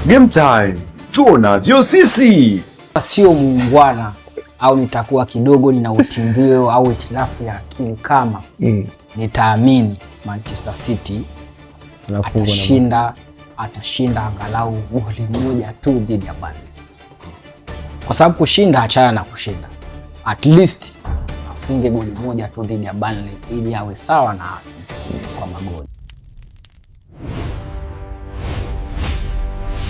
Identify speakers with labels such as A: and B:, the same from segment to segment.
A: Game time, tuonavyo sisi.
B: Sio muungwana au nitakuwa kidogo nina utimbio au itilafu ya akili kama nitaamini Manchester City atashinda angalau goli moja tu dhidi ya Burnley. Kwa sababu kushinda, achana na kushinda, at least afunge goli moja tu dhidi ya Burnley ili awe sawa na Arsenal kwa magoli.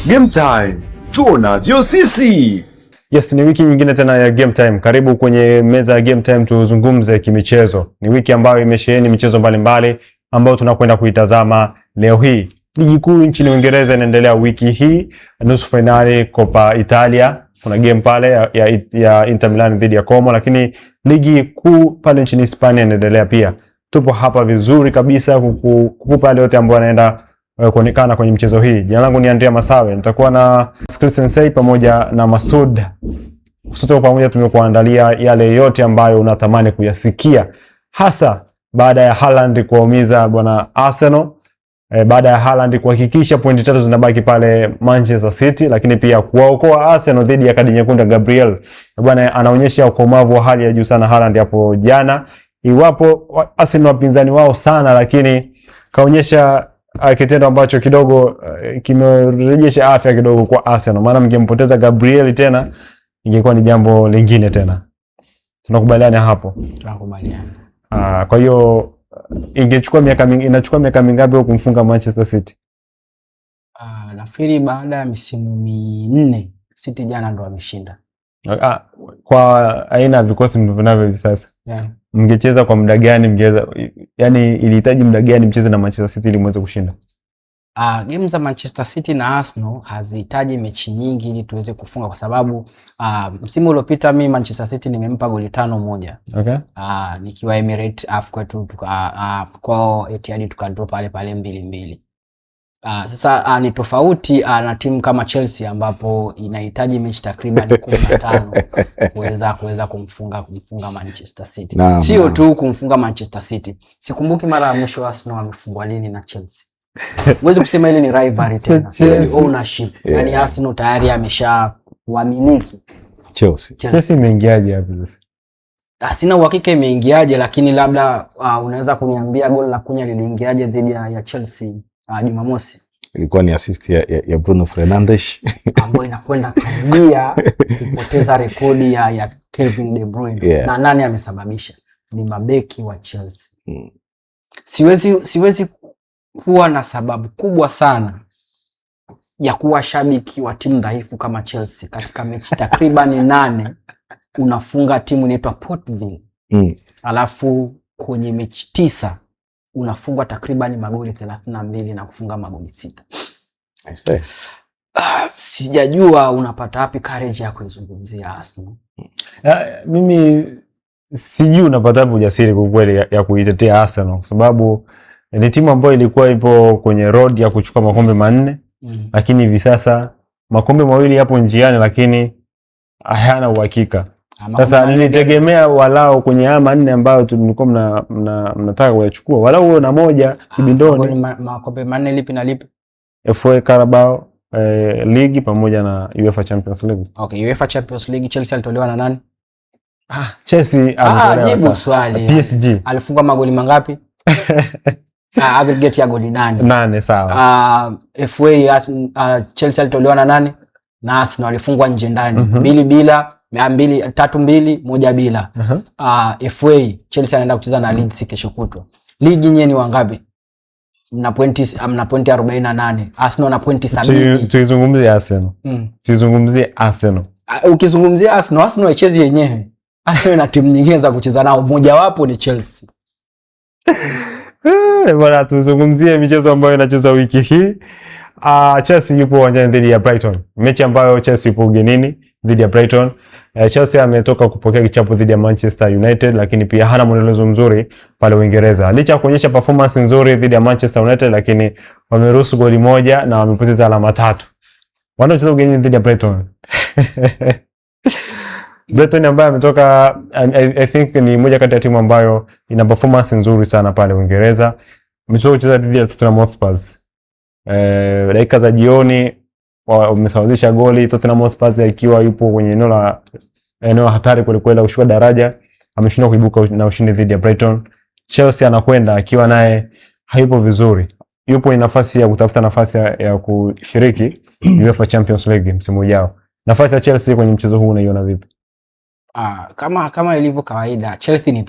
A: Game time, tuonavyo sisi.
C: Yes, ni wiki nyingine tena ya Game Time. Karibu kwenye meza ya Game Time tuzungumze kimichezo. Ni wiki ambayo imesheheni michezo mbalimbali ambayo tunakwenda kuitazama leo hii. Ligi kuu nchini Uingereza inaendelea wiki hii, nusu finali Coppa Italia. Kuna game pale ya Inter Milan dhidi ya Como, lakini ligi kuu pale nchini Hispania inaendelea pia. Tupo hapa vizuri kabisa kukupa yale yote ambayo yanaenda kuonekana kwenye mchezo hii. Jina langu ni Andrea Masawe. Nitakuwa na Chris Sensei pamoja na Masud. Sote pamoja tumekuandalia yale yote ambayo unatamani kuyasikia, hasa baada ya Haaland kuwaumiza bwana Arsenal, baada ya Haaland kuhakikisha pointi 3 zinabaki pale Manchester City, lakini pia kuwaokoa Arsenal dhidi ya kadi nyekundu Gabriel. Bwana anaonyesha ukomavu wa hali ya juu sana Haaland hapo jana. Iwapo Arsenal wapinzani wao sana, lakini kaonyesha kitendo ambacho kidogo kimerejesha afya kidogo kwa Arsenal. Maana mngempoteza Gabriel tena ingekuwa ni jambo lingine tena. Tunakubaliana hapo? Tunakubaliana. Kwa hiyo inachukua miaka mingapi kumfunga Manchester City?
B: Nafikiri baada ya misimu 4 City jana ndo ameshinda.
C: Kwa aina ya vikosi mnavyonavyo hivi sasa. Yeah. Mngecheza kwa muda gani yani ilihitaji muda gani mcheze na Manchester City ili muweze kushinda?
B: Game za Manchester City na Arsenal hazihitaji mechi nyingi ili tuweze kufunga, kwa sababu msimu uliopita mimi Manchester City nimempa goli 5-1.
C: Okay.
B: Nikiwa Emirates kwetu kwa Etihad tukadrop pale 2-2. Sasa ni tofauti na timu kama Chelsea ambapo inahitaji mechi takriban 15 kuweza kumfunga Manchester City. Sio tu kumfunga Manchester City. Sikumbuki mara ya mwisho Arsenal wamefungwa lini na Chelsea. Uweze kusema ile ni rivalry tena. Ownership. Yeah. Yani Arsenal tayari amesha wamiliki
C: Chelsea imeingiaje hapo sasa?
B: Sina uhakika imeingiaje, lakini labda unaweza kuniambia goli la Kunya liliingiaje dhidi ya Chelsea Jumamosi?
D: Ilikuwa ni assist ya Bruno Fernandes
B: ambayo inakwenda karibia kupoteza rekodi ya Kevin De Bruyne. Yeah. Na nani amesababisha? Ni mabeki wa Chelsea. Siwezi kuwa na sababu kubwa sana ya kuwa shabiki wa timu dhaifu kama Chelsea katika mechi takriban 8 unafunga timu inaitwa Port Vale. Alafu kwenye mechi 9 unafungwa takriban magoli 32 na kufunga magoli 6.
D: I say.
B: Sijajua unapata wapi courage ya kuizungumzia Arsenal.
C: Mimi sijui unapata wapi ujasiri kwa kweli ya kuitetea Arsenal, kwa sababu ni timu ambayo ilikuwa ipo kwenye road ya kuchukua makombe 4, lakini hivi sasa makombe 2 yapo njiani, lakini hayana uhakika. Sasa nilitegemea walao kwenye haya 4 ambayo tulikuwa mnataka kuyachukua walau uwe na moja kibindoni.
B: Makombe 4 lipi na lipi?
C: FA Carabao League pamoja na UEFA Champions League.
B: Okay, UEFA Champions League Chelsea alitolewa na nani?
C: Chelsea alitolewa.
B: Jibu swali.
C: PSG.
B: Alifunga magoli mangapi? Aggregate ya goli
C: 8 sawa.
B: FA Chelsea alitolewa na nani? Na Arsenal alifungwa nje ndani 3-2 1 bila. FA Chelsea anaenda kucheza na Leeds kesho kutwa. Ligi nyenye ni wangapi? Mna pointi 48. Arsenal na pointi 70.
C: Tuizungumzie Arsenal. Tuizungumzie Arsenal.
B: Ukizungumzia Arsenal haichezi yenyewe. Arsenal na timu nyingine za kucheza nao, mmoja wapo ni Chelsea.
C: Bwana, tuzungumzie michezo ambayo inachezwa wiki hii. Chelsea yupo uwanjani dhidi ya Brighton. Mechi ambayo Chelsea yupo ugenini dhidi ya Brighton. Chelsea ametoka kupokea kichapo dhidi ya Manchester United, lakini pia hana mwendelezo mzuri pale Uingereza. Licha ya kuonyesha performance nzuri dhidi ya Manchester United, lakini wameruhusu goli 1 na wamepoteza alama 3. Wanacheza ugenini dhidi ya Brighton. Brighton ambaye ametoka I think ni moja kati ya timu ambayo ina performance nzuri sana pale Uingereza. Ametoka kucheza dhidi ya Tottenham Hotspur. Dakika za jioni wamesawazisha goli. Tottenham Hotspur ikiwa yupo kwenye eneo hatari kwenda kushuka daraja, ameshindwa kuibuka na ushindi dhidi ya Brighton. Chelsea anakwenda akiwa naye haipo vizuri, yupo in nafasi ya kutafuta nafasi ya kushiriki UEFA Champions League msimu ujao. Nafasi ya Chelsea kwenye mchezo huu unaiona vipi?
B: Kama ilivyo kawaida, Chelsea ni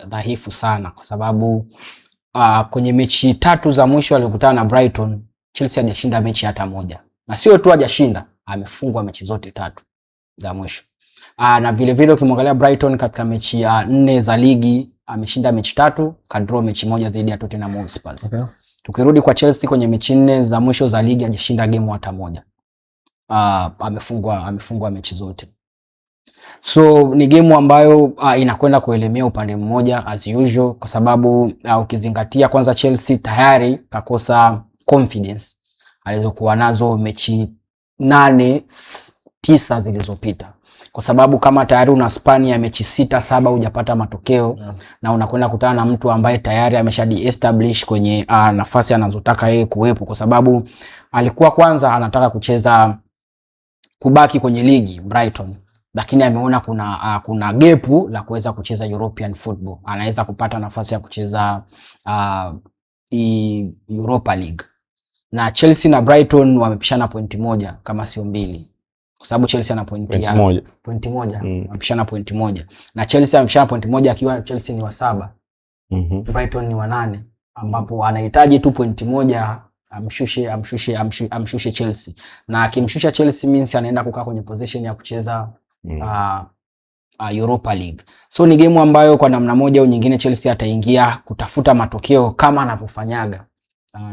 B: dhaifu sana, kwa sababu kwenye mechi 3 za mwisho alikutana na Brighton, Chelsea hajashinda mechi hata moja. Na sio tu hajashinda, amefungwa mechi zote 3 za mwisho. Na vile vile ukimwangalia Brighton katika mechi 4 za ligi ameshinda mechi 3, kadraw mechi 1 dhidi ya Tottenham Hotspur. Okay. Tukirudi kwa Chelsea kwenye mechi 4 za mwisho za ligi hajashinda game hata moja. Amefungwa mechi zote. So ni game ambayo inakwenda kuelemea upande mmoja as usual, kwa sababu ukizingatia kwanza Chelsea tayari kakosa confidence alizokuwa nazo mechi 8-9 zilizopita, kwa sababu kama tayari una span ya mechi 6-7 hujapata matokeo, na unakwenda kutana na mtu ambaye tayari ameshadi-establish kwenye nafasi anazotaka yeye kuwepo, kwa sababu alikuwa kwanza anataka kubaki kwenye ligi Brighton, lakini ameona kuna gepu la kuweza kucheza European football, anaweza kupata nafasi ya kucheza Europa League. Na Chelsea na Brighton wamepishana pointi 1 kama sio 2, kwa sababu Chelsea ana pointi moja, wamepishana pointi 1, na Chelsea amepishana pointi 1 akiwa Chelsea ni wa 7, Brighton ni wa 8, ambapo anahitaji tu pointi 1 amshushe Chelsea, na akimshusha Chelsea means anaenda kukaa kwenye position ya kucheza Europa League. So ni game ambayo kwa namna moja au nyingine Chelsea ataingia kutafuta matokeo kama anavyofanyaga,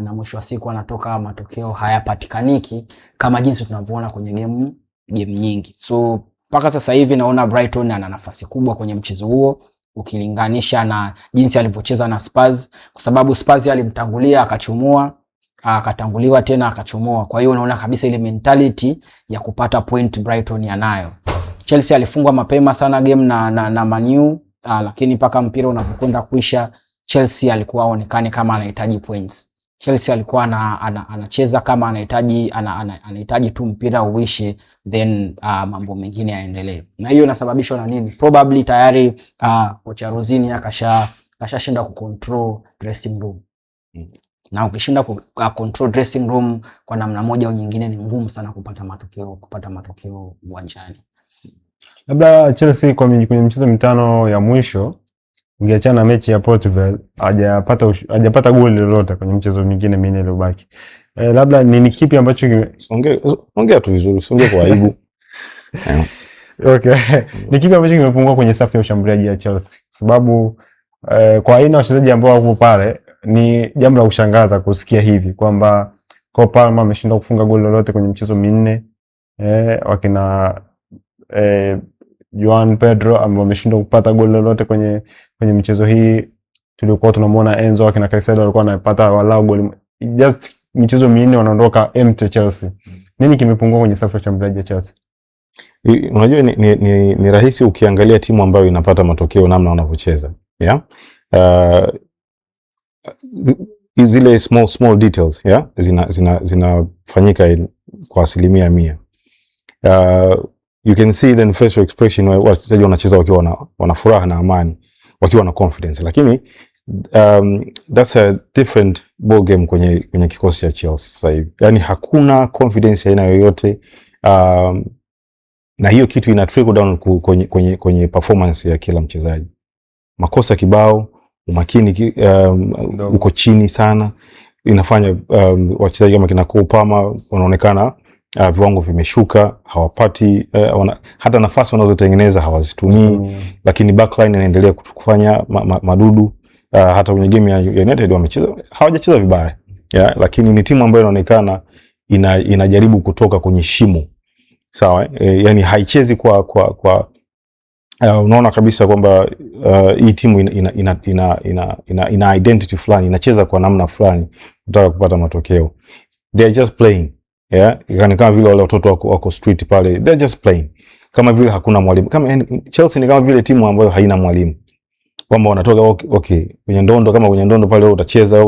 B: na mwisho wa siku anatoka matokeo hayapatikaniki kama jinsi tunavyoona kwenye game nyingi. So mpaka sasa hivi naona Brighton ana nafasi kubwa kwenye mchezo huo ukilinganisha na jinsi alivyocheza na Spurs, kwa sababu Spurs alimtangulia akachumua, akatanguliwa tena akachomoa. Kwa hiyo unaona kabisa ile mentality ya kupata point Brighton yanayo. Chelsea alifungwa mapema sana game na Man U, lakini paka mpira unapokwenda kuisha Chelsea alikuwa aonekane kama anahitaji points. Chelsea alikuwa anacheza kama anahitaji tu mpira uishe, then mambo mengine yaendelee. Na hiyo inasababishwa na nini? Probably tayari kocha Rosini akashashinda kucontrol dressing room. Na ukishinda control dressing room kwa namna moja au nyingine ni ngumu sana kupata matokeo uwanjani.
C: Labda Chelsea kwenye mchezo mitano ya mwisho, ungeachana na mechi ya Portugal, hajapata goli lolote kwenye mchezo mingine 4 iliyobaki. Labda ni kipi ambacho
D: ongea tu vizuri, usiongee kwa aibu.
C: Okay. Ni kipi ambacho kimepungua kwenye safu ya ushambuliaji ya Chelsea? Kwa sababu kwa aina wachezaji ambao wako pale ni jambo la kushangaza kusikia hivi kwamba Cole Palmer ameshindwa kufunga goli lolote kwenye michezo 4. Wakina Joan Pedro ambao wameshindwa kupata goli lolote kwenye michezo hii. Tulikuwa tunamuona Enzo akina Caicedo walikuwa wanapata walau goli, just michezo 4 wanaondoka empty Chelsea. Nini kimepungua kwenye safu ya ushambuliaji ya Chelsea?
D: Unajua ni rahisi ukiangalia timu ambayo inapata matokeo namna wanavyocheza. Yeah. Zile small details, yeah, zinafanyika kwa 100%. You can see the facial expression where wachezaji wanacheza wakiwa wana furaha na amani, wakiwa na confidence, lakini that's a different ball game kwenye kikosi cha Chelsea sasa hivi. Yani hakuna confidence aina yoyote, na hiyo kitu ina trickle down kwenye performance ya kila mchezaji. Makosa kibao, umakini uko chini sana, inafanya wachezaji kama kina Cole Palmer wanaonekana viwango vimeshuka, hawapati hata nafasi wanazotengeneza hawazitumii. Lakini backline inaendelea kufanya madudu. Hata kwenye game ya United hawajacheza vibaya, yeah, lakini ni timu ambayo inaonekana inajaribu kutoka kwenye shimo, sawa. Yani haichezi kwa unaona kabisa kwamba hii timu ina identity fulani, inacheza kwa namna fulani kutaka kupata matokeo. They are just playing, yeah, kama vile wale watoto wako street pale, they are just playing kama vile hakuna mwalimu. Kama Chelsea ni kama vile timu ambayo haina mwalimu, kwamba wanatoka okay kwenye ndondo, kama kwenye ndondo pale utacheza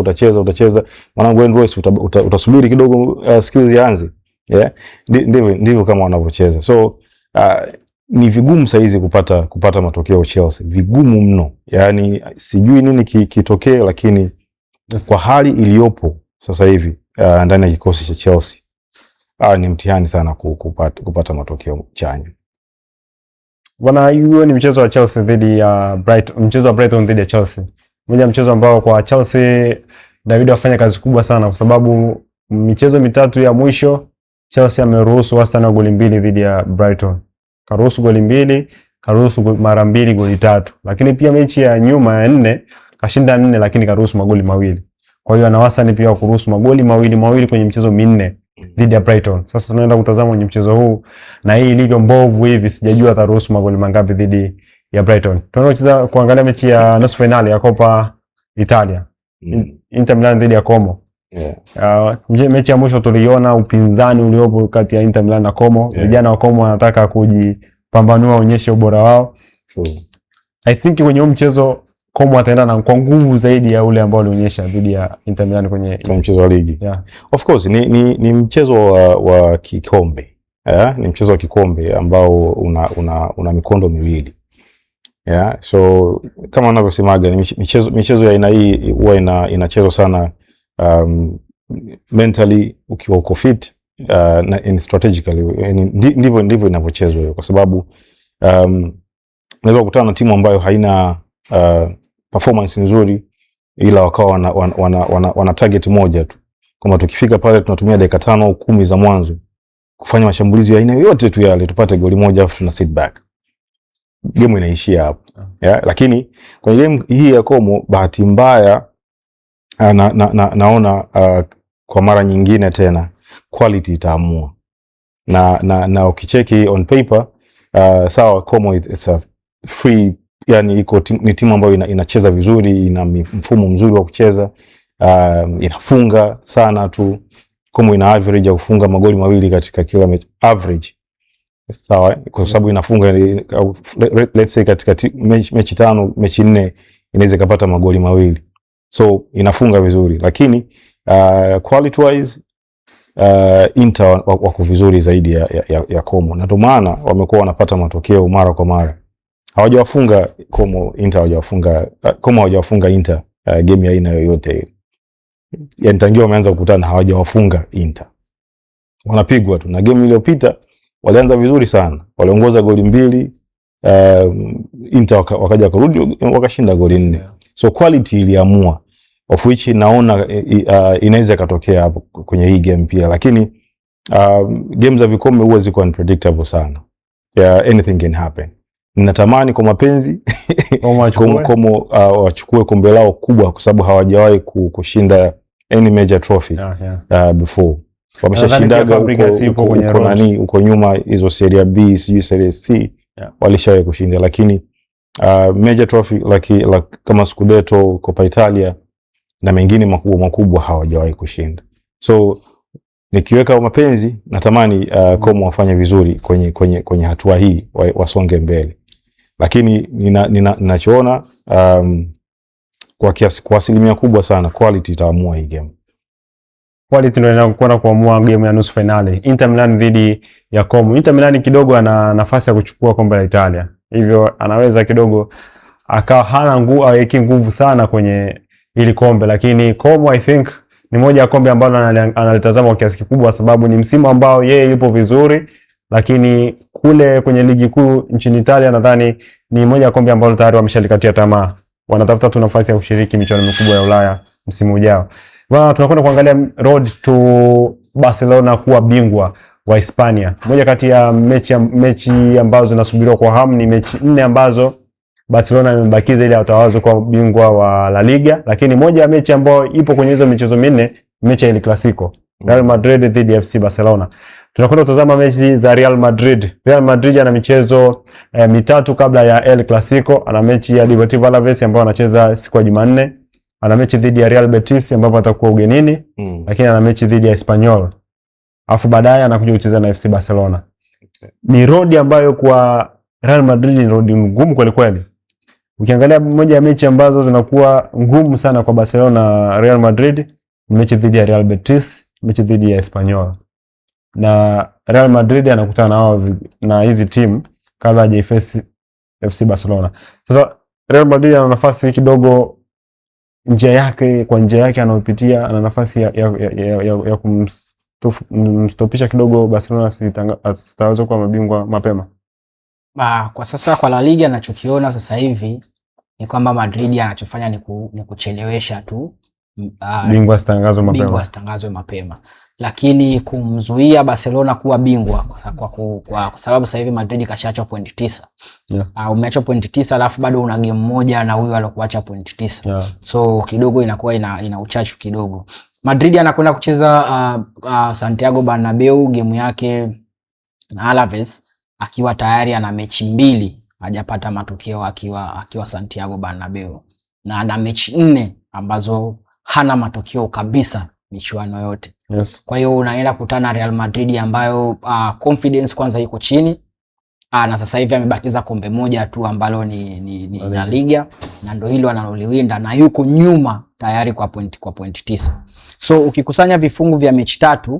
D: mwanangu Wayne Royce, utasubiri kidogo skills yaanze, Yeah, ndivyo kama wanavyocheza. So ni vigumu saizi kupata matokeo Chelsea, vigumu mno. Yani sijui nini kitokee, lakini kwa hali iliyopo sasa hivi ndani ya kikosi cha Chelsea ni mtihani sana kupata matokeo chanya.
C: Bwana, hiyo ni mchezo wa Chelsea dhidi ya Brighton, mchezo wa Brighton dhidi ya Chelsea. Mmoja mchezo ambao kwa Chelsea David afanya kazi kubwa sana, kwa sababu michezo mitatu ya mwisho Chelsea ameruhusu wastani wa goli 2 dhidi ya Brighton. Karuhusu goli 2, karuhusu mara 2 goli 3. Lakini pia mechi ya nyuma ya 4 kashinda 4, lakini karuhusu magoli 2. Kwa hiyo ana wastani pia wa kuruhusu magoli 2 kwenye michezo 4 dhidi ya Brighton. Sasa tunaenda kutazama kwenye mchezo huu, na hii ilivyo mbovu hivi sijajua ataruhusu magoli mangapi dhidi ya Brighton. Tunaenda kuangalia mechi ya nusu finali ya Coppa Italia. Inter Milan dhidi ya Como. Yeah. Mechi ya mwisho tuliona upinzani uliopo kati ya Inter Milan na Como. Vijana wa Como wanataka kujipambanua, onyeshe ubora wao. I think kwenye huu mchezo Como ataenda na kwa nguvu zaidi ya ule ambao alionyesha dhidi ya Inter Milan kwenye
D: mchezo wa ligi.
C: Yeah.
D: Of course ni mchezo wa kikombe. Ni mchezo wa kikombe ambao una mikondo miwili. Yeah, so kama wanavyosemaga ni michezo ya aina hii huwa inachezwa sana mentally, ukiwa uko fit na strategically. Ndivyo inavyochezwa, kwa sababu unaweza kukutana na timu ambayo haina performance nzuri, ila wakawa wana target moja tu, kama tukifika pale tunatumia dakika 5 au 10 za mwanzo kufanya mashambulizi ya aina yote tu yale, tupate goli moja afu tuna sit back, game inaishia hapo. Yeah, lakini kwenye game hii ya Como bahati mbaya naona kwa mara nyingine tena quality itaamua, na ukicheki on paper sawa, Como it's a free, yani ni timu ambayo inacheza vizuri, ina mfumo mzuri wa kucheza, inafunga sana tu. Como ina average ya kufunga magoli 2 katika kila mechi, average. Sawa, kwa sababu inafunga let's say katika mechi 5, mechi 4 inaweza kupata magoli 2. So inafunga vizuri, lakini quality wise Inter wako vizuri zaidi ya Como, na ndio maana wamekuwa wanapata matokeo mara kwa mara. Hawajawafunga Como, Inter hawajawafunga Como, hawajawafunga Inter game ya aina yoyote. Yani tangia wameanza kukutana hawajawafunga Inter, wanapigwa tu. Na game iliyopita walianza vizuri sana, waliongoza goli 2, Inter wakaja kurudi wakashinda goli 4. So quality iliamua, of which naona inaweza katokea hapo kwenye hii game pia. Lakini games za vikombe huwa ziko unpredictable sana. Anything can happen. Ninatamani kwa mapenzi Como wachukue kombe lao kubwa, kwa sababu hawajawahi kushinda any major trophy before. Wameshashindaga uko nyuma, hizo Serie B, Serie C, walishawahi kushinda, lakini major trophy like kama Scudetto, Coppa Italia na mengine makubwa hawajawahi kushinda. So nikiweka mapenzi, natamani Como wafanye vizuri kwenye hatua hii, wasonge mbele. Lakini ninachoona kwa asilimia kubwa sana quality itaamua hii game.
C: Quality ndio inakwenda kuamua game ya nusu finali, Inter Milan dhidi ya Como. Inter Milan kidogo ana nafasi ya kuchukua kombe la Italia, hivyo anaweza kidogo akawa hana nguvu sana kwenye ili kombe, lakini Como I think ni moja ya kombe ambalo analitazama kwa kiasi kikubwa, sababu ni msimu ambao yeye yupo vizuri, lakini kule kwenye ligi kuu nchini Italia nadhani ni moja ya kombe ambalo tayari wameshalikatia tamaa, wanatafuta tu nafasi ya kushiriki michuano mikubwa ya Ulaya msimu ujao. Bwana, tunakwenda kuangalia road to Barcelona kuwa bingwa wa Hispania. Moja kati ya mechi ambazo zinasubiriwa kwa hamu ni mechi 4 ambazo Barcelona imebakiza ili atawazwe kwa bingwa wa La Liga, lakini moja ya mechi ambayo ipo kwenye hizo michezo 4, mechi ya El Clasico, Real Madrid dhidi ya FC Barcelona. Tunakwenda kutazama mechi za Real Madrid. Real Madrid ana michezo 3 kabla ya El Clasico. Ana mechi ya Deportivo Alaves ambayo anacheza siku ya Jumanne. Ana mechi dhidi ya Real Betis ambapo atakuwa ugenini, lakini ana mechi dhidi ya Espanyol. Alafu baadaye anakuja kucheza na FC Barcelona. Ni road ambayo kwa Real Madrid ni road ngumu kweli kweli. Ukiangalia moja ya mechi ambazo zinakuwa ngumu sana kwa Barcelona, Real Madrid, mechi dhidi ya Real Betis, mechi dhidi ya Espanyol. na Real Madrid anakutana nao na hizi timu kabla hajaifesi FC Barcelona. Sasa Real Madrid ana nafasi kidogo, njia yake anayopitia, ana nafasi ya kumstopisha kidogo Barcelona sitaweza kuwa mabingwa mapema.
B: Kwa sasa kwa La Liga anachokiona sasa hivi ni kwamba Madrid anachofanya ni kuchelewesha tu
C: bingwa stangazwe mapema,
B: lakini kumzuia Barcelona kuwa bingwa kwa sababu sasa hivi Madrid kashaachwa point 9. Yeah. Umeachwa point 9 alafu bado una game moja na huyo alokuacha point 9. Yeah. So kidogo inakuwa ina uchachu kidogo. Madrid anakwenda kucheza Santiago Bernabeu game yake na Alaves akiwa tayari ana mechi 2 hajapata matokeo akiwa Santiago Bernabeu, na ana mechi 4 ambazo hana matokeo kabisa michuano yote.
C: Yes.
B: Kwa hiyo unaenda kutana Real Madrid ambayo confidence kwanza iko chini, na sasa hivi amebakiza kombe moja tu ambalo ni La Liga, na ndio hilo analoliwinda, na yuko nyuma tayari kwa point 9. So ukikusanya vifungu vya mechi 3,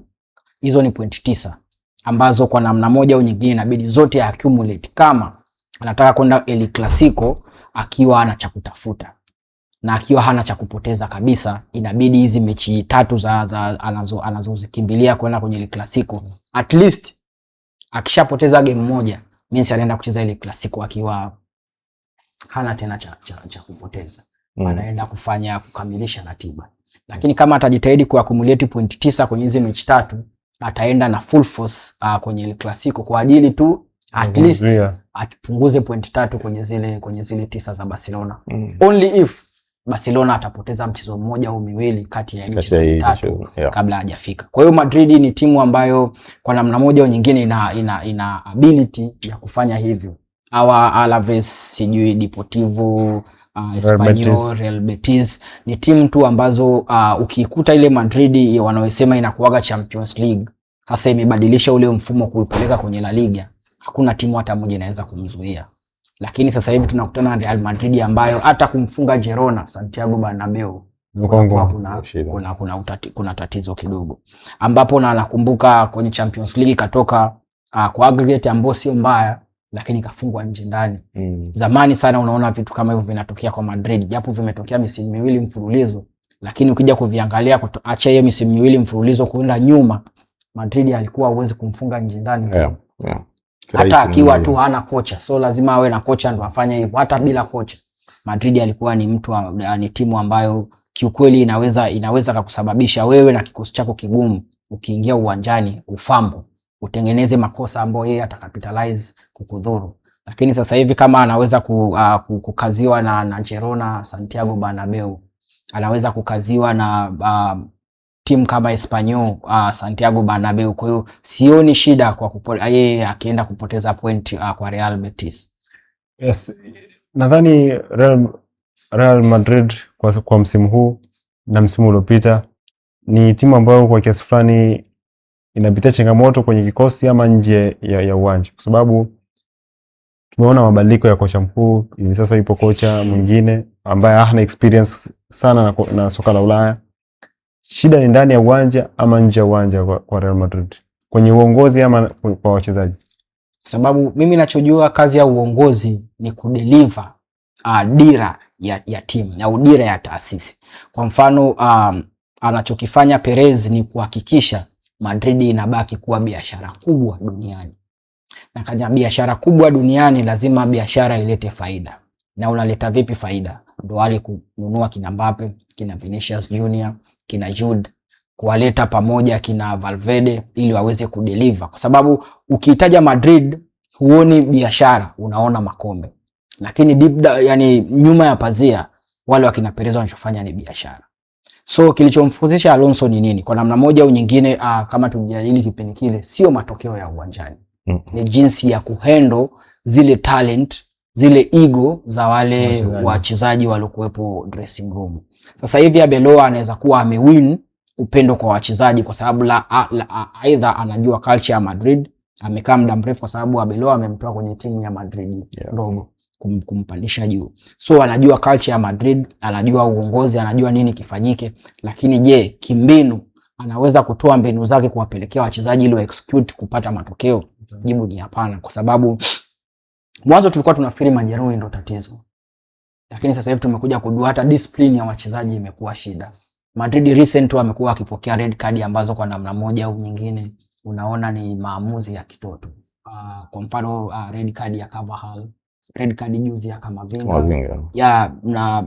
B: hizo ni point 9 ambazo kwa namna moja au nyingine inabidi zote accumulate kama anataka kwenda El Clasico akiwa ana cha kutafuta na akiwa hana cha kupoteza kabisa. Inabidi hizi mechi 3 anazozikimbilia kwenda kwenye El Clasico, at least akishapoteza game moja means anaenda kucheza El Clasico akiwa hana tena cha kupoteza. Anaenda kukamilisha ratiba. Lakini kama atajitahidi kuaccumulate point 9 kwenye hizi mechi 3, ataenda na full force kwenye El Clasico kwa ajili tu at least atupunguze point 3 kwenye zile 9 za Barcelona. Only if Barcelona atapoteza mchezo mmoja au miwili kati ya michezo 3 kabla hajafika. Kwa hiyo Madrid ni timu ambayo kwa namna moja au nyingine ina ability ya kufanya hivyo. Alaves, sijui Deportivo, Espanyol, Real Betis ni timu tu ambazo ukiikuta ile Madrid wanaosema inakuaga Champions League, hasa imebadilisha ule mfumo kuipeleka kwenye La Liga, hakuna timu hata moja inaweza kumzuia. Lakini sasa hivi tunakutana na Real Madrid ambayo hata kumfunga Girona Santiago Bernabeu kuna tatizo kidogo, ambapo na nakumbuka kwenye Champions League katoka kwa aggregate ambayo sio mbaya, lakini kafungwa nje ndani. Zamani sana unaona vitu kama hivyo vinatokea kwa Madrid, japo vimetokea misimu 2 mfululizo, lakini ukija kuviangalia acha hiyo misimu 2 mfululizo kuenda nyuma, Madrid alikuwa hawezi kumfunga nje ndani. Hata akiwa tu hana kocha, so lazima awe na kocha ndo afanye hivyo. Hata bila kocha Madrid alikuwa ni timu ambayo kiukweli inaweza kukusababisha wewe na kikosi chako kigumu ukiingia uwanjani ufambo, utengeneze makosa ambayo yeye atakapitalize kukudhuru. Lakini sasa hivi kama anaweza kukaziwa na Girona Santiago Bernabeu, anaweza kukaziwa na timu kama Espanyol Santiago Bernabeu. Kwa hiyo sioni shida kwa yeye akienda kupoteza point kwa Real Betis.
C: Yes, nadhani Real Madrid kwa msimu huu na msimu uliopita ni timu ambayo kwa kiasi fulani inapitia changamoto kwenye kikosi ama nje ya uwanja, kwa sababu tumeona mabadiliko ya kocha mkuu. Hivi sasa yupo kocha mwingine ambaye hana experience sana na soka la Ulaya. Shida ni ndani ya uwanja ama nje ya uwanja kwa Real Madrid, kwenye uongozi ama kwa wachezaji?
B: Sababu mimi ninachojua kazi ya uongozi ni kudeliver dira ya timu na dira ya taasisi. Kwa mfano anachokifanya Perez ni kuhakikisha Madrid inabaki kuwa biashara kubwa duniani. Na kama biashara kubwa duniani lazima biashara ilete faida. Na unaleta vipi faida? Ndio wale kununua kina Mbappe, kina Vinicius Junior, kina Jude, kuwaleta pamoja kina Valverde ili waweze kudeliver. Kwa sababu ukitaja Madrid huoni biashara, unaona makombe. Lakini yani nyuma ya pazia wale wakina Perez wanachofanya ni biashara. So kilichomfukuzisha Alonso ni nini? Kwa namna moja au nyingine kama tujadili kipindi kile, sio matokeo ya uwanjani. Ni jinsi ya kuhandle zile talent, zile ego za wale wachezaji waliokuepo dressing room. Sasa hivi Arbeloa anaweza kuwa amewin upendo kwa wachezaji kwa sababu aidha anajua culture ya Madrid, amekaa muda mrefu, kwa sababu Arbeloa amemtoa kwenye timu ya Madrid ndogo kumpandisha juu. So anajua culture ya Madrid, anajua uongozi, anajua nini kifanyike. Lakini je, kimbinu anaweza kutoa mbinu zake kuwapelekea wachezaji ili wa execute kupata matokeo? Jibu ni hapana, kwa sababu mwanzo tulikuwa tunafikiri majeruhi ndio tatizo, lakini sasa hivi tumekuja kujua hata discipline ya wachezaji imekuwa shida. Madrid recent wamekuwa wakipokea red card ambazo kwa namna moja au nyingine unaona ni maamuzi ya kitoto. Kwa mfano red card ya Carvajal, red card juzi ya Camavinga. Ya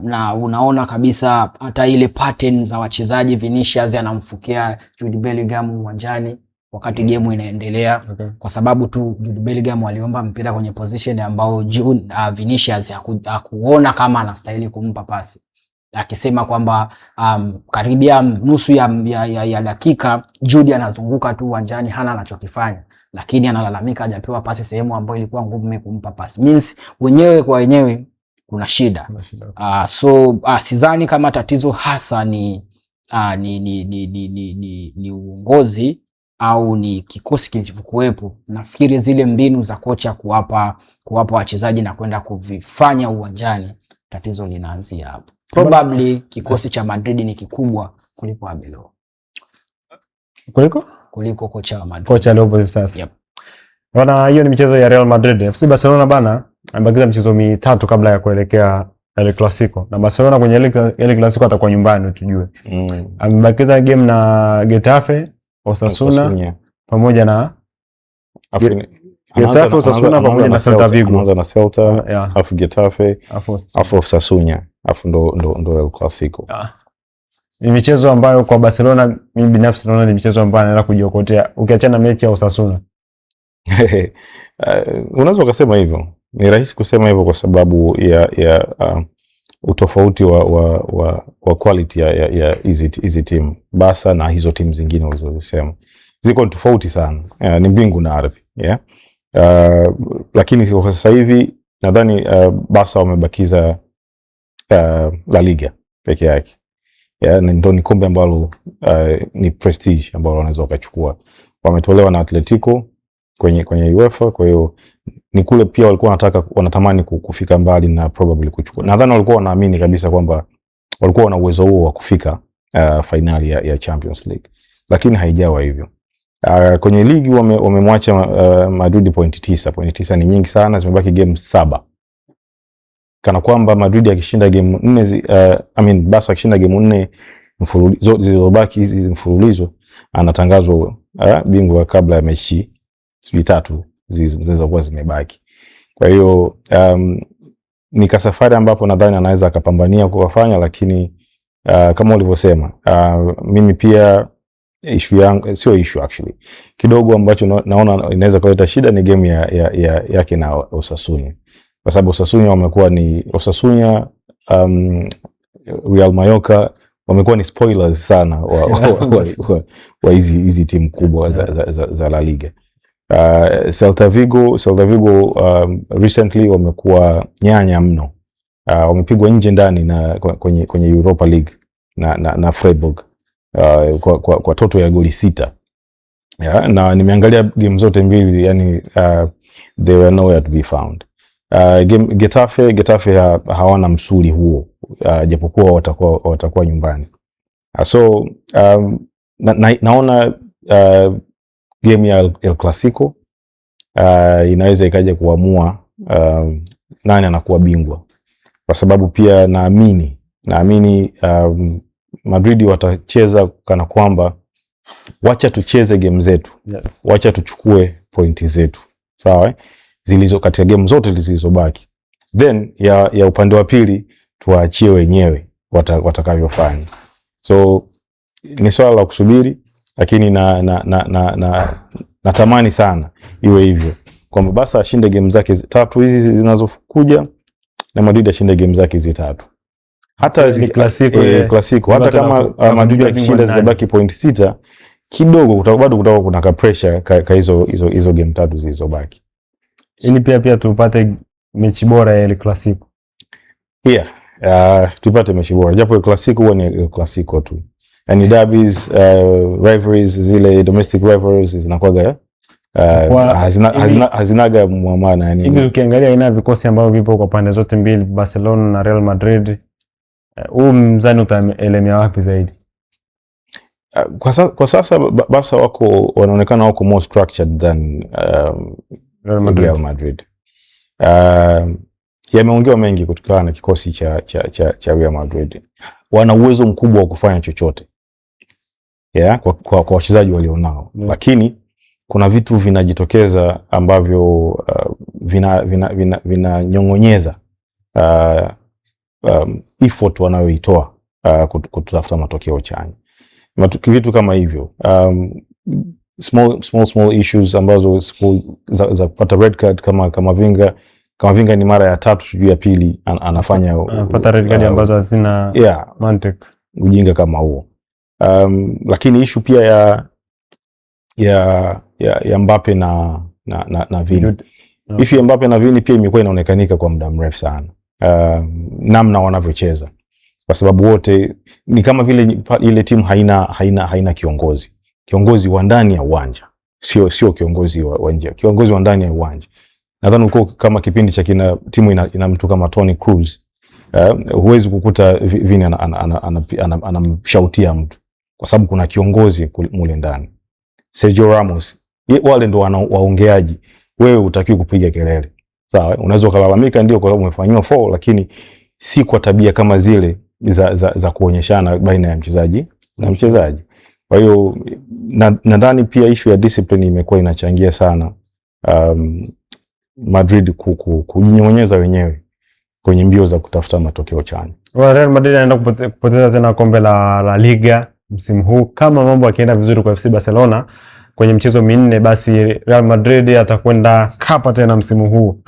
B: na unaona kabisa hata ile pattern za wachezaji. Vinicius anamfukia Jude Bellingham uwanjani wakati game inaendelea, kwa sababu tu Jude Bellingham aliomba mpira kwenye position ambao Vinicius hakuona kama anastahili kumpa pasi, akisema kwamba karibia nusu ya dakika Jude anazunguka tu uwanjani, hana anachokifanya, lakini analalamika hajapewa pasi sehemu ambayo ilikuwa ngumu kumpa pasi. Means wenyewe kwa wenyewe kuna shida. Sidhani kama tatizo hasa ni uongozi au ni kikosi kilichokuwepo. Nafikiri zile mbinu za kocha kuwapa wachezaji na kwenda kuvifanya uwanjani, tatizo linaanzia hapo. Probably kikosi cha Madrid ni kikubwa kuliko Abelo. Kuliko kocha wa Madrid.
C: Kocha leo hivi sasa.
B: Yep.
C: Bana, hiyo ni michezo ya Real Madrid. FC Barcelona bana amebakiza michezo mitatu kabla ya kuelekea El Clasico. Na Barcelona kwenye El Clasico atakuwa nyumbani tujue. Amebakiza game na Getafe, Osasuna pamoja na Getafe, Osasuna pamoja na Celta Vigo.
D: Anaanza na Celta, afu Getafe, afu Osasuna, afu ndo El Clasico.
C: Ni michezo ambayo kwa Barcelona mimi binafsi naona ni michezo ambayo anaenda kujiokotea ukiachana mechi ya Osasuna.
D: Unaweza kusema hivyo. Ni rahisi kusema hivyo kwa sababu ya utofauti wa quality ya hizi team. Barca na hizo timu zingine ulizosema ziko tofauti sana. Ni mbingu na ardhi, lakini kwa sasa hivi nadhani Barca wamebakiza La Liga peke yake. Ndio ni kombe ambalo ni prestige ambalo wanaweza wakachukua. Wametolewa na Atletico kwenye UEFA, kwa hiyo ni kule pia walikuwa wanatamani kufika mbali na probably kuchukua. Nadhani walikuwa wanaamini kabisa kwamba walikuwa wana uwezo huo wa kufika finali ya Champions League, lakini haijawa hivyo. Kwenye ligi wamemwacha Madrid point 9. Point 9 ni nyingi sana, zimebaki game 7. Kana kwamba Madrid akishinda game 4 Barca akishinda game 4 mfululizo zilizobaki hizi mfululizo, anatangazwa bingwa kabla ya mechi 3 zilizokuwa zimebaki. Kwa hiyo ni kasafari ambapo nadhani anaweza akapambania kuwafanya, lakini kama ulivyosema, mimi pia issue yangu sio issue actually kidogo ambacho naona inaweza kuleta shida ni game yake na Osasuna, kwa sababu Osasuna wamekuwa ni Real Mallorca wamekuwa ni spoilers sana wa hizi timu kubwa za La Liga. Celta Vigo recently wamekuwa nyanya mno. Wamepigwa nje ndani na kwenye Europa League na Freiburg kwa toto ya goli 6. Na nimeangalia game zote mbili, yani they were nowhere to be found. Getafe hawana msuli huo, japokuwa watakuwa nyumbani. So naona game ya El Clasico inaweza ikaja kuamua nani anakuwa bingwa, kwa sababu pia naamini Madrid watacheza kana kwamba wacha tucheze game zetu, wacha tuchukue pointi zetu, sawa zilizo katika game zote zilizobaki, then ya upande wa pili tuwaachie wenyewe watakavyofanya. So ni swala la kusubiri, lakini natamani sana iwe hivyo, kwamba Barca ashinde game zake 3 hizi zinazokuja na Madrid ashinde game zake hizi 3. Hata Clasico hata kama Madrid akishinda zibaki point 6 kidogo, bado kutakuwa kuna ka pressure ka hizo game 3 zilizobaki,
C: ili pia tupate mechi bora ya El Clasico.
D: Tupate mechi bora, japo El Clasico huwa ni El Clasico tu, yani derbies, rivalries, zile domestic rivalries zinakuwa hazinaga muamana. Yani
C: hivi ukiangalia ina vikosi ambavyo vipo kwa pande zote mbili, Barcelona na Real Madrid, mzani utaelemea wapi zaidi?
D: Kwa sasa Barca wanaonekana wako more structured than Real Madrid. Yameongewa mengi kutokana na kikosi cha Real Madrid. Wana uwezo mkubwa wa kufanya chochote kwa wachezaji walionao, lakini kuna vitu vinajitokeza ambavyo vinanyong'onyeza effort wanayoitoa kutafuta matokeo chanya. Vitu kama hivyo, small issues ambazo za kupata red card kama Vinga ni mara ya 3 sijui ya pili anapata
C: red card ambazo hazina mantiki,
D: ujinga kama huo. Lakini issue pia ya Mbappe na Vini. Issue ya Mbappe na Vini pia imekuwa inaonekanika kwa muda mrefu sana. Namna wanavyocheza, kwa sababu wote ni kama vile ile timu haina kiongozi wa ndani ya uwanja, sio kiongozi wa nje, kiongozi wa ndani ya uwanja. Nadhani uko kama kipindi cha timu ina mtu kama Toni Kroos, huwezi kukuta Vini anamshautia mtu, kwa sababu kuna kiongozi mule ndani. Sergio Ramos, wale ndo waongeaji, wewe utakiwa kupiga kelele. Sawa, unaweza kulalamika ndio kwa sababu umefanywa foul, lakini si kwa tabia kama zile za kuonyeshana baina ya mchezaji na mchezaji. Kwa hiyo nadhani pia issue ya discipline imekuwa inachangia sana Madrid kujinyonyeza wenyewe kwenye mbio za kutafuta matokeo chanya.
C: Real Madrid anaenda kupoteza tena kombe la Liga msimu huu. Kama mambo yakienda vizuri kwa FC Barcelona kwenye mchezo minne, basi Real Madrid atakwenda kapa tena msimu huu.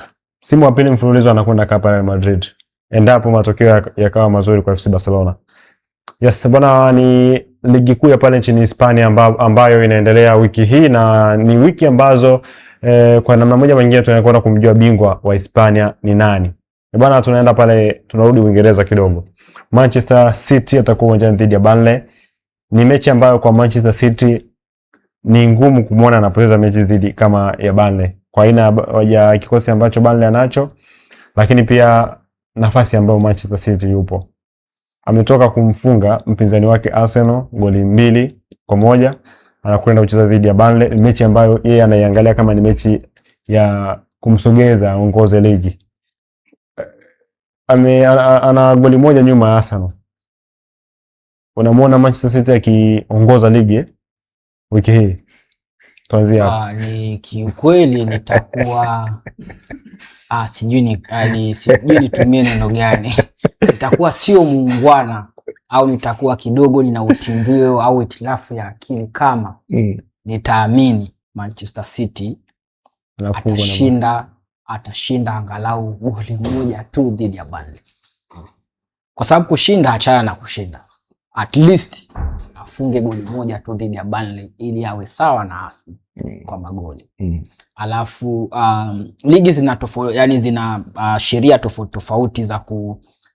C: Msimu wa pili mfululizo anakwenda kapa Real Madrid, endapo matokeo yakawa mazuri kwa FC Barcelona. Yes bwana, ni ligi kuu ya pale nchini Hispania ambayo inaendelea wiki hii, na ni wiki ambazo kwa namna moja nyingine tunakwenda kumjua bingwa wa Hispania ni nani. Bwana, tunaenda pale, tunarudi Uingereza kidogo. Manchester City atakuwa uwanjani dhidi ya Burnley. Ni mechi ambayo kwa Manchester City ni ngumu kumuona anapoteza mechi dhidi kama ya Burnley, kwa aina ya kikosi ambacho Burnley anacho, lakini pia nafasi ambayo Manchester City yupo. Ametoka kumfunga mpinzani wake Arsenal goli 2-1, anakwenda kucheza dhidi ya Burnley, mechi ambayo yeye anaiangalia kama ni mechi ya kumsogeza aongoze ligi. Ana goli 1 nyuma ya Arsenal. Unamuona Manchester City akiongoza ligi wiki hii? Tuanzie hapo.
B: Ni kiukweli nitakuwa sijui nitumie neno gani. Nitakuwa sio muungwana, au nitakuwa kidogo nina utindio au itilafu ya akili kama nitaamini Manchester City atashinda angalau goli 1 tu dhidi ya Burnley. Kwa sababu kushinda, achana na kushinda, at least afunge goli 1 tu dhidi ya Burnley ili awe sawa na Arsenal kwa magoli. Alafu ligi zina sheria tofauti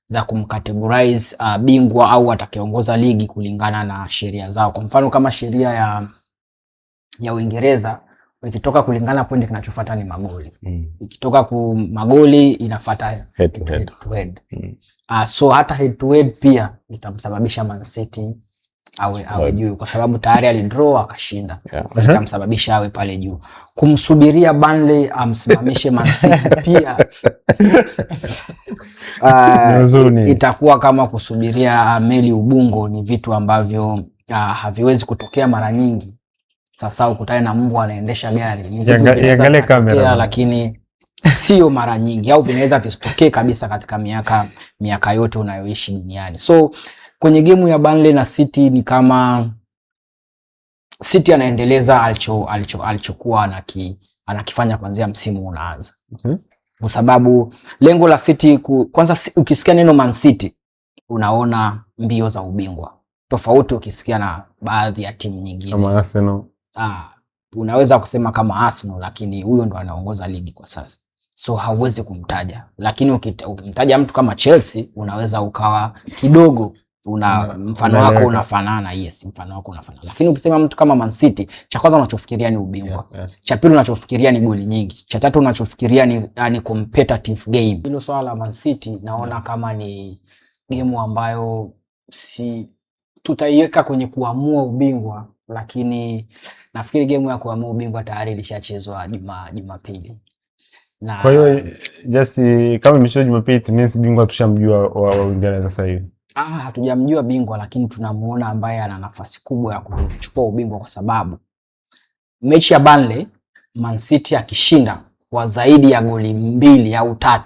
B: za kumcategorize bingwa au atakayeongoza ligi kulingana na sheria zao. Kwa mfano kama sheria ya Uingereza, ikitoka kulingana point kinachofuata ni magoli. Ikitoka magoli inafuata head to head. So hata head to head pia itamsababisha Man City awe juu, kwa sababu tayari alidraw akashinda. Itamsababisha awe pale juu. Kumsubiria Burnley amsimamishe Man City pia itakuwa kama kusubiria meli Ubungo. Ni vitu ambavyo haviwezi kutokea mara nyingi. Sasa ukutane na mbwa anaendesha gari, ni vitu vinaweza kutokea, lakini sio mara nyingi, au vinaweza visitokee kabisa katika miaka yote unayoishi duniani. So kwenye game ya Burnley na City ni kama City anaendeleza alichokuwa anakifanya kuanzia msimu unaanza. Kwa sababu lengo la City kwanza, ukisikia neno Man City unaona mbio za ubingwa, tofauti ukisikia na baadhi ya timu nyingine
C: kama Arsenal.
B: Unaweza kusema kama Arsenal, lakini huyo ndo anaongoza ligi kwa sasa, so hauwezi kumtaja. Lakini ukimtaja mtu kama Chelsea unaweza ukawa kidogo mfano wako unafanana. Yes, mfano wako unafanana. Lakini ukisema mtu kama Man City, cha kwanza unachofikiria ni ubingwa. Cha pili unachofikiria ni goli nyingi. Cha tatu unachofikiria ni competitive game. Hilo swala la Man City naona kama ni game ambayo tutaiweka kwenye kuamua ubingwa, lakini nafikiri game ya kuamua ubingwa tayari ilishachezwa Jumapili. Na
C: kwa hiyo just kama imechezwa Jumapili it means bingwa tushamjua wa Uingereza sasa hivi.
B: Hatujamjua bingwa, lakini tunamuona ambaye ana nafasi kubwa ya kuchukua ubingwa, kwa sababu mechi ya Burnley Man City akishinda kwa zaidi ya goli 2 au 3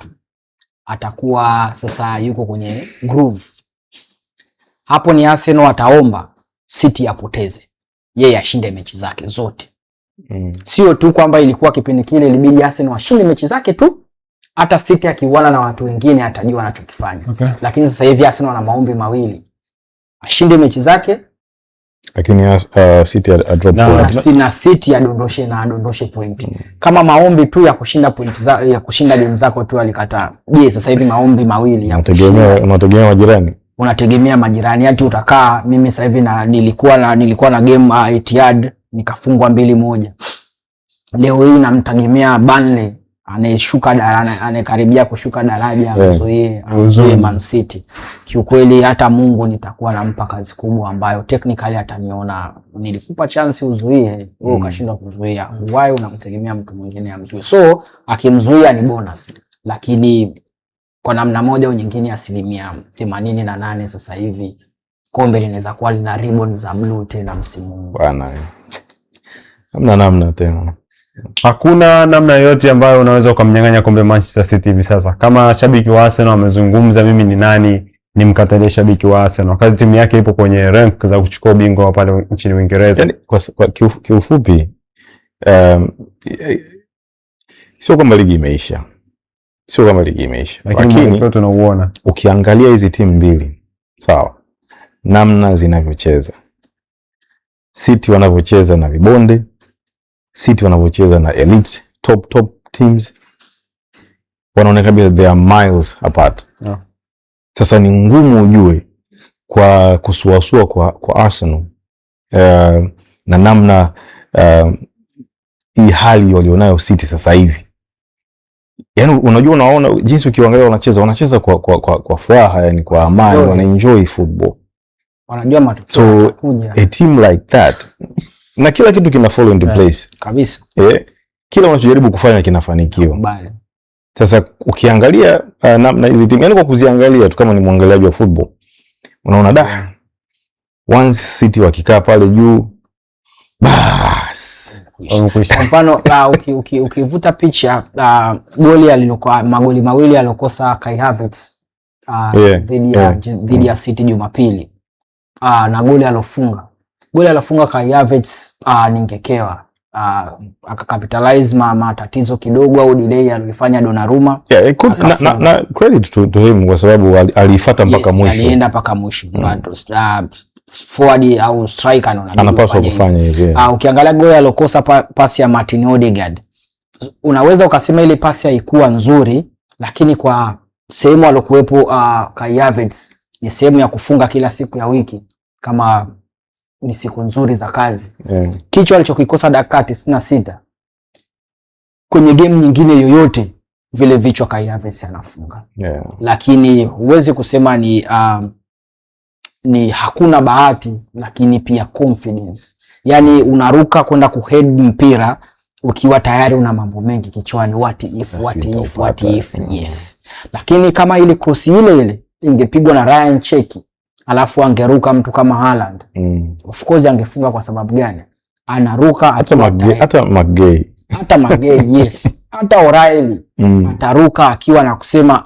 B: atakuwa sasa yuko kwenye groove. Hapo ni Arsenal ataomba City apoteze, yeye ashinde mechi zake zote. Sio tu kwamba ilikuwa kipindi kile ilibidi Arsenal ashinde mechi zake tu, hata City akiuana na watu wengine atajua anachokifanya. Okay. Lakini sasa hivi Arsenal ana maombi mawili, ashinde mechi zake,
D: lakini City drop
B: na City adondoshe point. Kama maombi tu ya kushinda ya kushinda game zako tu alikataa. Je, sasa hivi maombi mawili ya
D: unategemea majirani?
B: Unategemea majirani. Hata utakaa, mimi sasa hivi nilikuwa na game Etihad nikafungwa 2-1. Leo hii namtegemea Burnley anayeshuka daraja, anayekaribia kushuka daraja, azuie Man City. Kiukweli hata Mungu nitakuwa nampa kazi kubwa ambayo technically ataniona nilikupa chance uzuie, wewe ukashindwa kuzuia. Why unamtegemea mtu mwingine amzuie? So akimzuia ni bonus, lakini kwa namna moja au nyingine 88% sasa hivi kombe linaweza kuwa lina ribbon za blue tena msimu huu.
D: Bwana. Hamna namna tena.
C: Hakuna namna yoyote ambayo unaweza kumnyang'anya kombe Manchester City hivi sasa. Kama shabiki wa Arsenal wamezungumza, mimi ni nani nimkatalie shabiki wa Arsenal wakati timu yake ipo kwenye rank za kuchukua ubingwa pale nchini Uingereza?
D: Yani, kwa kiufupi sio kwamba ligi imeisha. Lakini
C: tunauona
D: ukiangalia hizi timu mbili, sawa, namna zinavyocheza. City wanavyocheza na vibonde, City wanavyocheza na elite top teams, wanaonekana they are miles apart. Sasa ni ngumu ujue kwa kusuasua kwa Arsenal na namna hii hali walionayo City sasa hivi. Yaani unajua, unaona jinsi ukiangalia wanacheza kwa furaha, yani kwa amani, wana enjoy football.
B: Wanajua matokeo yanakuja.
D: A team like that na kila kitu kina fall into place
B: kabisa.
D: Kila unachojaribu kufanya kinafanikiwa. Sasa ukiangalia namna hizi timu, yani kwa kuziangalia tu kama ni mwangaliaji wa football, unaona once City wakikaa pale juu bas.
B: Kwa mfano ukivuta picha magoli mawili aliyokosa Kai Havertz dhidi ya City Jumapili, na goli alofunga Kai Havertz ningekewa akakapitalize matatizo kidogo au delay alifanya Donnarumma.
D: Na credit to him kwa sababu alifuata mpaka mwisho.
B: Alienda mpaka mwisho. Forward au striker
D: anapaswa kufanya hivi.
B: Ukiangalia goli alokosa pasi ya Martin Odegaard, unaweza ukasema ile pasi haikuwa nzuri, lakini kwa sehemu alokuepo Kai Havertz ni sehemu ya kufunga kila siku ya wiki kama ni siku nzuri za kazi. Kichwa alichokikosa dakika 96 kwenye game nyingine yoyote vile vichwa Kai Havertz anafunga. Lakini huwezi kusema ni hakuna bahati, lakini pia confidence. Yani unaruka kwenda kuhead mpira ukiwa tayari una mambo mengi kichwani, what if. Yes. Lakini kama ile cross ile ingepigwa na Ryan Cherki alafu angeruka mtu kama Haaland, of course angefunga. Kwa sababu gani? Anaruka
D: hata
B: Magay yes, hata O'Reilly ataruka akiwa na kusema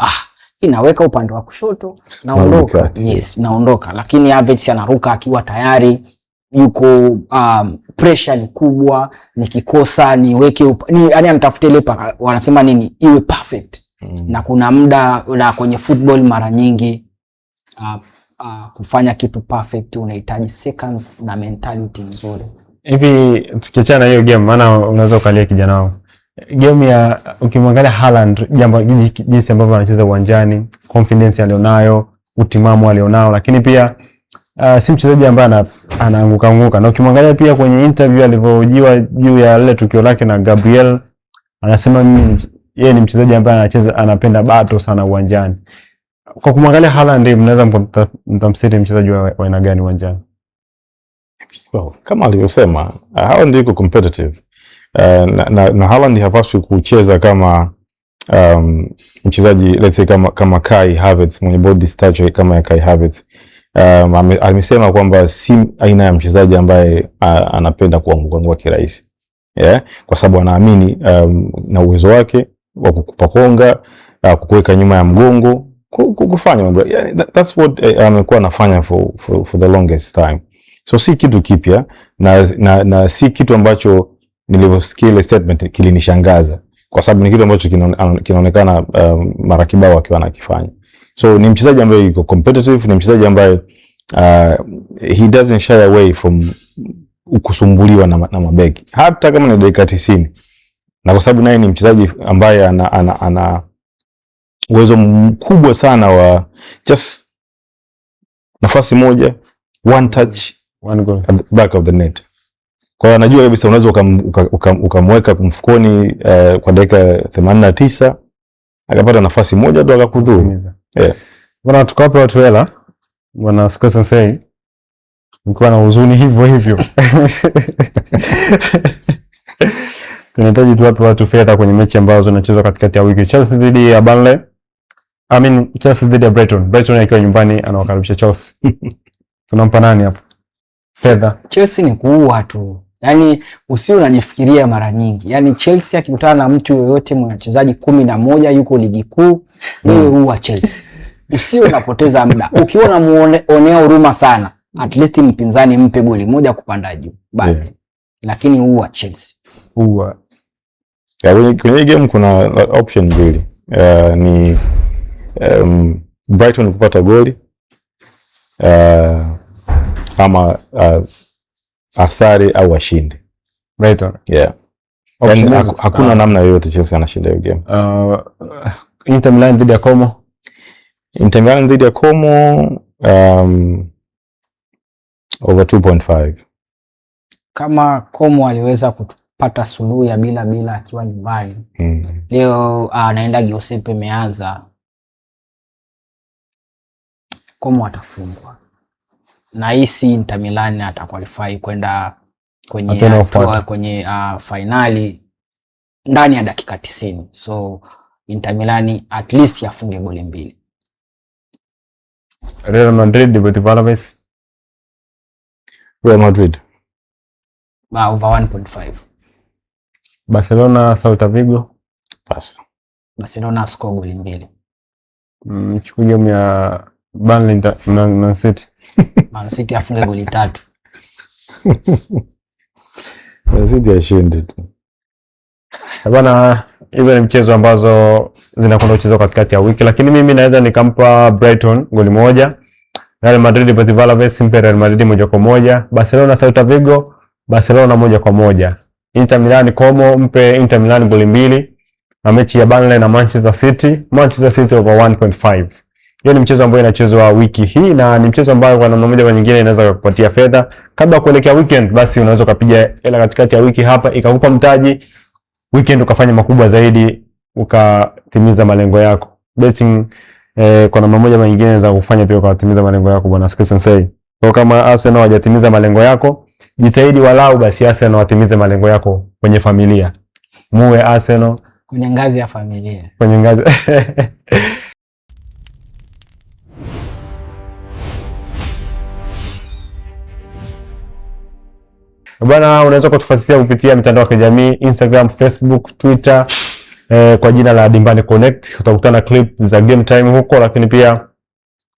B: inaweka upande wa kushoto naondoka. Yes, naondoka. Lakini Havertz anaruka akiwa tayari yuko pressure ni kubwa, nikikosa niweke yani anatafuta ile wanasema nini, iwe perfect. Na kuna muda na kwenye football mara nyingi kufanya kitu perfect unahitaji seconds na mentality nzuri.
C: Hivi tukiachana hiyo game, maana unaweza ukalia kijana wao game ya ukimwangalia Haaland, jinsi ambavyo anacheza uwanjani, confidence alionayo, utimamu alionao, lakini pia si mchezaji ambaye anaanguka. Na ukimwangalia pia kwenye interview alivyojiwa juu ya lile tukio lake na Gabriel, anasema yeye ni mchezaji ambaye anapenda bato sana uwanjani. kwa kumwangalia Haaland mnaweza mtamsiri mchezaji wa aina gani uwanjani?
D: Well, kama alivyosema Haaland yuko competitive. Na Haaland hapaswi kucheza kama mchezaji let's say kama Kai Havertz mwenye body stature kama ya Kai Havertz. Amesema kwamba si aina ya mchezaji ambaye anapenda kuangua kirahisi. Yeah, kwa sababu anaamini na uwezo wake wa kukupakonga, kukuweka nyuma ya mgongo, kufanya mambo. Yeah, that's what amekuwa anafanya for the longest time. So si kitu kipya na si kitu ambacho nilivyosikia ile statement kilinishangaza, kwa sababu ni kitu ambacho kinaonekana mara kibao akiwa anakifanya. So ni mchezaji ambaye yuko competitive, ni mchezaji ambaye he doesn't shy away from kusumbuliwa na mabeki hata kama ni dakika 90. Na kwa sababu naye ni mchezaji ambaye ana uwezo mkubwa sana wa just nafasi moja, one touch,
C: one goal
D: at the back of the net. Kwa hiyo anajua kabisa unaweza ukamweka mfukoni kwa dakika 89 akapata nafasi moja tu akakudhuru. Yeah.
C: Bwana tukawape watu hela. Bwana Sensei. Mkiwa na huzuni hivyo. Tunahitaji tuwape watu fedha kwenye mechi ambazo zinachezwa katikati ya wiki. Chelsea dhidi ya Burnley. Chelsea dhidi ya Brighton. Brighton akiwa nyumbani anawakaribisha Chelsea. Tunampa nani hapo? Fedha.
B: Chelsea ni kuua tu. Yaani usio unajifikiria mara nyingi. Yaani Chelsea akikutana na mtu yoyote mwenye wachezaji 11 yuko ligi kuu, wewe huwa Chelsea. Usio unapoteza muda. Ukiona muonea huruma sana, at least mpinzani mpe goli moja kupanda juu. Basi. Yeah. Lakini huwa Chelsea.
D: Huwa. Kwenye game kuna option mbili. Ni Brighton kupata goli. Ama athari au washinde.
C: Brighton.
D: Yeah. Yani hakuna namna yoyote Chelsea anashinda hiyo game.
C: Inter Milan dhidi ya Como.
D: Inter Milan dhidi ya Como over 2.5.
B: Kama Como aliweza kupata suluhu ya bila akiwa nyumbani. Leo anaenda Giuseppe Meazza. Como atafungwa. Na hisi Inter Milan atakwalify kwenda kwenye finali ndani ya dakika 90. So Inter Milan at least yafunge goli 2.
C: Real Madrid dhidi ya Alaves.
D: Real Madrid
B: over 1.5.
C: Barcelona Celta Vigo.
D: Pass.
B: Barcelona score goli 2.
C: Chukua game ya Burnley Man City.
B: Man City afunge goli 3.
D: Man City ashinde tu.
C: Bwana, hizo ni mchezo ambazo zinakwenda kuchezwa katikati ya wiki, lakini mimi naweza nikampa Brighton goli 1. Real Madrid dhidi ya Alaves, mpe Real Madrid 1-1. Barcelona Celta Vigo, Barcelona 1-1. Inter Milan Como, mpe Inter Milan goli 2. Na mechi ya Burnley na Manchester City over 1.5. Hiyo ni mchezo ambao inachezwa wiki hii na ni mchezo ambao kwa namna moja au nyingine inaweza kukupatia fedha. Kabla kuelekea weekend, basi unaweza kupiga hela katikati ya wiki hapa ikakupa mtaji. Weekend ukafanya makubwa zaidi, ukatimiza malengo yako. Betting kwa namna moja au nyingine inaweza kufanya pia ukatimiza malengo yako bwana Sensei. Kwa kama Arsenal hajatimiza malengo yako, jitahidi walau basi Arsenal watimize malengo yako kwenye familia. Muwe Arsenal
B: kwenye ngazi ya familia.
C: Kwenye ngazi Bwana, unaweza kutufuatilia kupitia mitandao ya kijamii Instagram, Facebook, Twitter kwa jina la Dimbani Connect. Utakutana clip za game time huko, lakini pia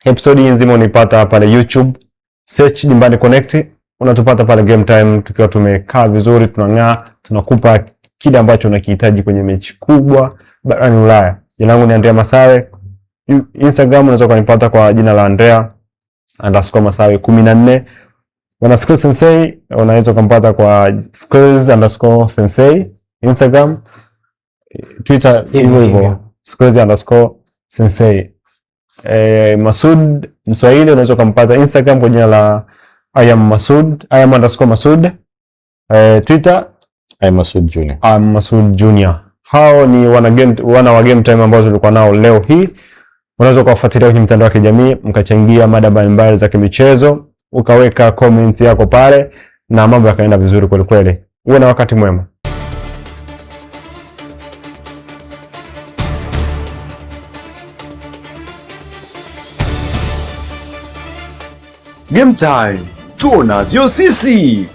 C: episode nzima unipata pale YouTube. Search Dimbani Connect, unatupata pale game time tukiwa tumekaa vizuri, tunang'aa, tunakupa kile ambacho unakihitaji kwenye mechi kubwa barani Ulaya. Jina langu ni Andrea Masawe. Instagram unaweza kunipata kwa jina la Andrea_Masawe 14. Bwana Skills Sensei unaweza kumpata kwa Skills_Sensei Instagram, Twitter hivyo Skills_Sensei. Masud Mswahili unaweza kumpata Instagram kwa jina la I am_Masud, Twitter Masud Junior. Hao ni wana wa game time ambao tulikuwa nao leo hii. Unaweza kuwafuatilia kwenye mitandao ya kijamii, mkachangia mada mbalimbali za kimichezo, ukaweka comment yako pale na mambo yakaenda vizuri kweli kweli. Uwe na wakati mwema.
A: Game Time, tunavyo sisi.